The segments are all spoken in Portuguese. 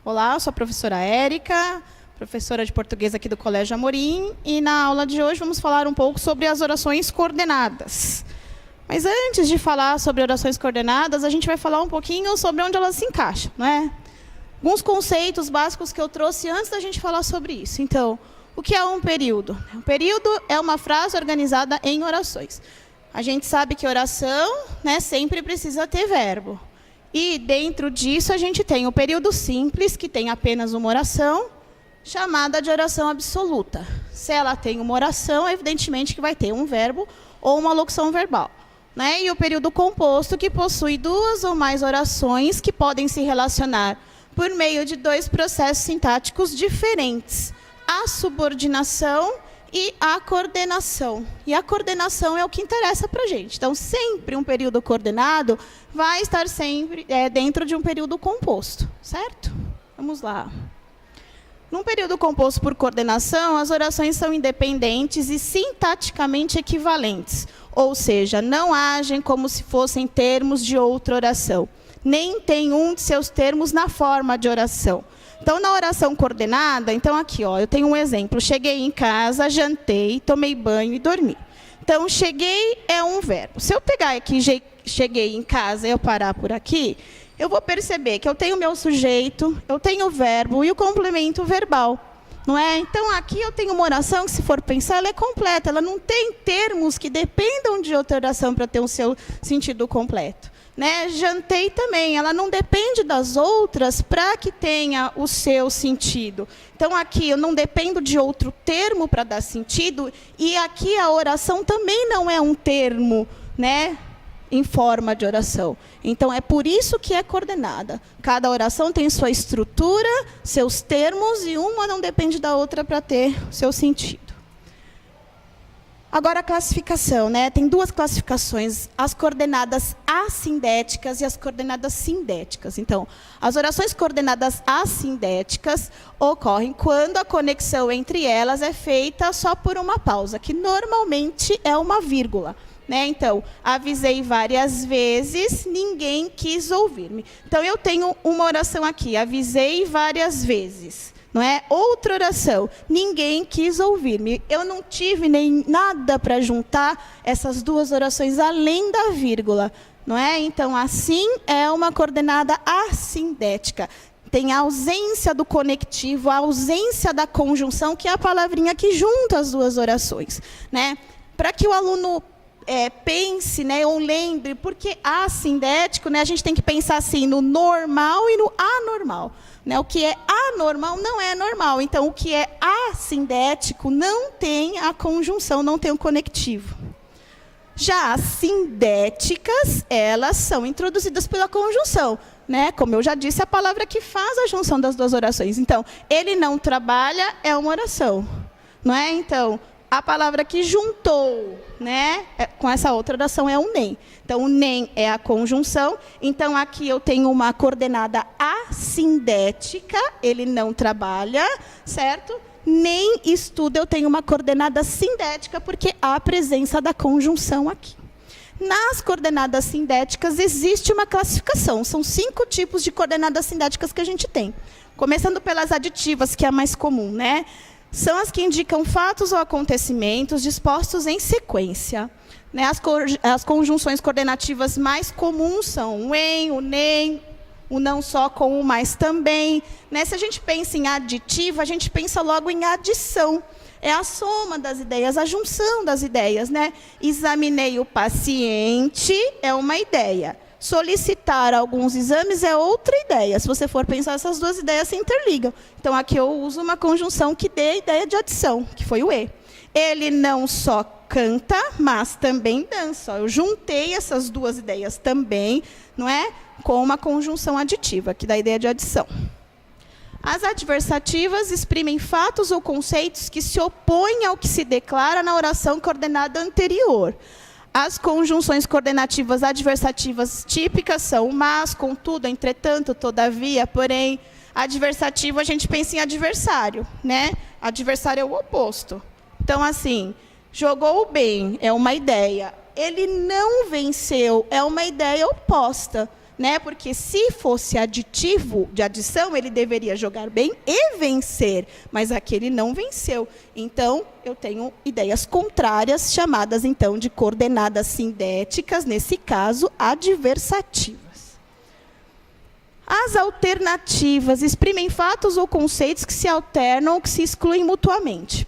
Olá, eu sou a professora Érica, professora de português aqui do Colégio Amorim, e na aula de hoje vamos falar um pouco sobre as orações coordenadas. Mas antes de falar sobre orações coordenadas, a gente vai falar um pouquinho sobre onde elas se encaixam, não é? Alguns conceitos básicos que eu trouxe antes da gente falar sobre isso. Então, o que é um período? Um período é uma frase organizada em orações. A gente sabe que oração, né, sempre precisa ter verbo. E dentro disso a gente tem o período simples, que tem apenas uma oração, chamada de oração absoluta. Se ela tem uma oração, evidentemente que vai ter um verbo ou uma locução verbal. Né? E o período composto, que possui duas ou mais orações que podem se relacionar por meio de dois processos sintáticos diferentes: a subordinação e a coordenação. E a coordenação é o que interessa para a gente. Então, sempre um período coordenado vai estar sempre dentro de um período composto, certo? Vamos lá. Num período composto por coordenação, as orações são independentes e sintaticamente equivalentes, ou seja, não agem como se fossem termos de outra oração, nem tem um de seus termos na forma de oração. Então, na oração coordenada, então aqui, ó, eu tenho um exemplo. Cheguei em casa, jantei, tomei banho e dormi. Então, cheguei é um verbo. Se eu pegar aqui, cheguei em casa e eu parar por aqui, eu vou perceber que eu tenho o meu sujeito, eu tenho o verbo e o complemento verbal. Não é? Então, aqui eu tenho uma oração que, se for pensar, ela é completa. Ela não tem termos que dependam de outra oração para ter o seu sentido completo. Né? Jantei também, ela não depende das outras para que tenha o seu sentido. Então, aqui eu não dependo de outro termo para dar sentido, e aqui a oração também não é um termo, né, em forma de oração. Então, é por isso que é coordenada. Cada oração tem sua estrutura, seus termos, e uma não depende da outra para ter seu sentido. Agora, a classificação, né? Tem duas classificações: as coordenadas assindéticas e as coordenadas sindéticas. Então, as orações coordenadas assindéticas ocorrem quando a conexão entre elas é feita só por uma pausa, que normalmente é uma vírgula. Né? Então, avisei várias vezes, ninguém quis ouvir-me. Então, eu tenho uma oração aqui: avisei várias vezes. Não é? Outra oração: ninguém quis ouvir-me. Eu não tive nem nada para juntar essas duas orações além da vírgula. Não é? Então, assim é uma coordenada assindética. Tem a ausência do conectivo, a ausência da conjunção, que é a palavrinha que junta as duas orações. Né? Para que o aluno pense, né, ou lembre, porque assindético, né, a gente tem que pensar assim no normal e no anormal. Né? O que é anormal não é normal. Então, o que é assindético não tem a conjunção, não tem o conectivo. Já as sindéticas, elas são introduzidas pela conjunção. Né? Como eu já disse, a palavra que faz a junção das duas orações. Então, ele não trabalha é uma oração. Não é? Então, a palavra que juntou, né, com essa outra oração é o nem. Então, o nem é a conjunção. Então, aqui eu tenho uma coordenada assindética, ele não trabalha, certo? Nem estuda, eu tenho uma coordenada sindética, porque há a presença da conjunção aqui. Nas coordenadas sindéticas existe uma classificação. São 5 tipos de coordenadas sindéticas que a gente tem. Começando pelas aditivas, que é a mais comum, né? São as que indicam fatos ou acontecimentos dispostos em sequência. Né? As conjunções coordenativas mais comuns são o em, o nem, o não só com o mas também. Né? Se a gente pensa em aditiva, a gente pensa logo em adição. É a soma das ideias, a junção das ideias. Né? Examinei o paciente é uma ideia. Solicitar alguns exames é outra ideia. Se você for pensar, essas duas ideias se interligam. Então, aqui eu uso uma conjunção que dê a ideia de adição, que foi o e. Ele não só canta, mas também dança. Eu juntei essas duas ideias também, não é? Com uma conjunção aditiva, que dá a ideia de adição. As adversativas exprimem fatos ou conceitos que se opõem ao que se declara na oração coordenada anterior. As conjunções coordenativas adversativas típicas são o mas, contudo, entretanto, todavia, porém. Adversativo, a gente pensa em adversário, né? Adversário é o oposto. Então, assim, jogou bem, é uma ideia. Ele não venceu, é uma ideia oposta. né? Porque se fosse aditivo de adição, ele deveria jogar bem e vencer, mas aqui ele não venceu. Então, eu tenho ideias contrárias, chamadas, então, de coordenadas sindéticas, nesse caso, adversativas. As alternativas exprimem fatos ou conceitos que se alternam ou que se excluem mutuamente.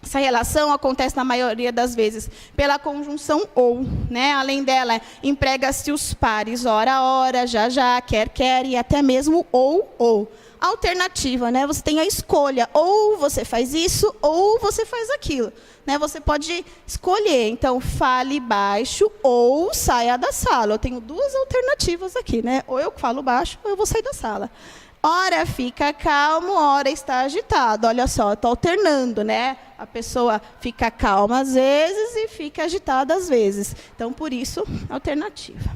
Essa relação acontece, na maioria das vezes, pela conjunção ou, né? Além dela, emprega-se os pares ora, ora, já, já, quer, quer, e até mesmo ou. Alternativa, né? Você tem a escolha, ou você faz isso, ou você faz aquilo, né? Você pode escolher, então, fale baixo ou saia da sala. Eu tenho duas alternativas aqui, né? Ou eu falo baixo, ou eu vou sair da sala. Ora fica calmo, ora está agitado. Olha só, estou alternando, né? A pessoa fica calma às vezes e fica agitada às vezes. Então, por isso, alternativa.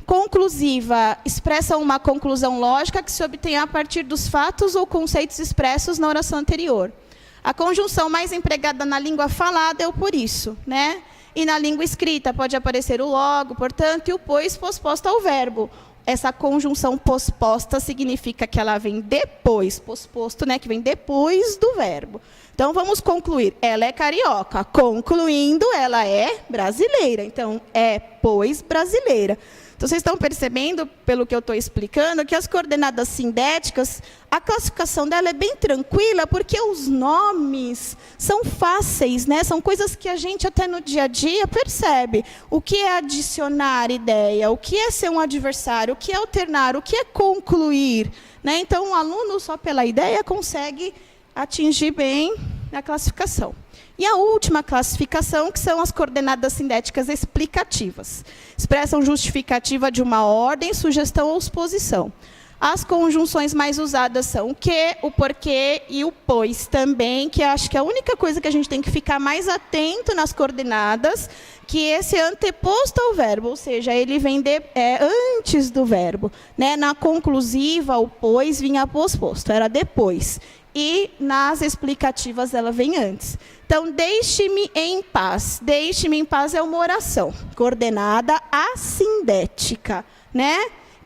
Conclusiva, expressa uma conclusão lógica que se obtém a partir dos fatos ou conceitos expressos na oração anterior. A conjunção mais empregada na língua falada é o por isso, né? E na língua escrita pode aparecer o logo, portanto, e o pois posposto ao verbo. Essa conjunção posposta significa que ela vem depois, posposto, né, que vem depois do verbo. Então, vamos concluir. Ela é carioca. Concluindo, ela é brasileira. Então, é, pois, brasileira. Então, vocês estão percebendo, pelo que eu estou explicando, que as coordenadas sindéticas, a classificação dela é bem tranquila, porque os nomes são fáceis, né? São coisas que a gente até no dia a dia percebe. O que é adicionar ideia, o que é ser um adversário, o que é alternar, o que é concluir, né? Então, o aluno, só pela ideia, consegue atingir bem a classificação. E a última classificação, que são as coordenadas sindéticas explicativas. Expressam justificativa de uma ordem, sugestão ou suposição. As conjunções mais usadas são o que, o porquê e o pois também, que acho que a única coisa que a gente tem que ficar mais atento nas coordenadas, que esse é anteposto ao verbo, ou seja, ele vem antes do verbo, né? Na conclusiva, o pois vinha posposto, era depois. E nas explicativas ela vem antes. Então, deixe-me em paz. Deixe-me em paz é uma oração, coordenada assindética, né?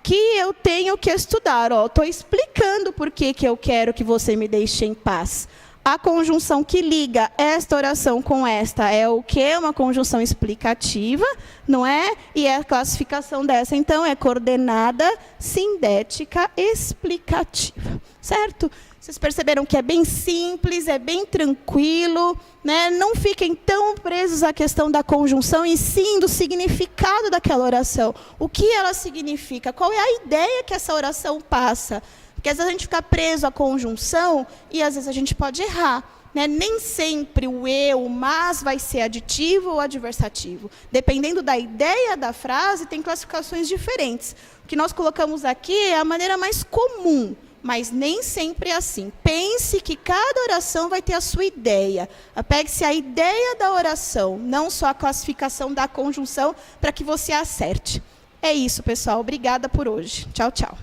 Que eu tenho que estudar. Estou explicando por que eu quero que você me deixe em paz. A conjunção que liga esta oração com esta é o quê? Uma conjunção explicativa, não é? E a classificação dessa, então, é coordenada sindética explicativa, certo? Vocês perceberam que é bem simples, é bem tranquilo, né? Não fiquem tão presos à questão da conjunção, e sim do significado daquela oração. O que ela significa? Qual é a ideia que essa oração passa? Porque às vezes a gente fica preso à conjunção e às vezes a gente pode errar, né? Nem sempre o e, o mas vai ser aditivo ou adversativo. Dependendo da ideia da frase, tem classificações diferentes. O que nós colocamos aqui é a maneira mais comum, mas nem sempre é assim. Pense que cada oração vai ter a sua ideia. Apegue-se à ideia da oração, não só a classificação da conjunção, para que você acerte. É isso, pessoal. Obrigada por hoje. Tchau, tchau.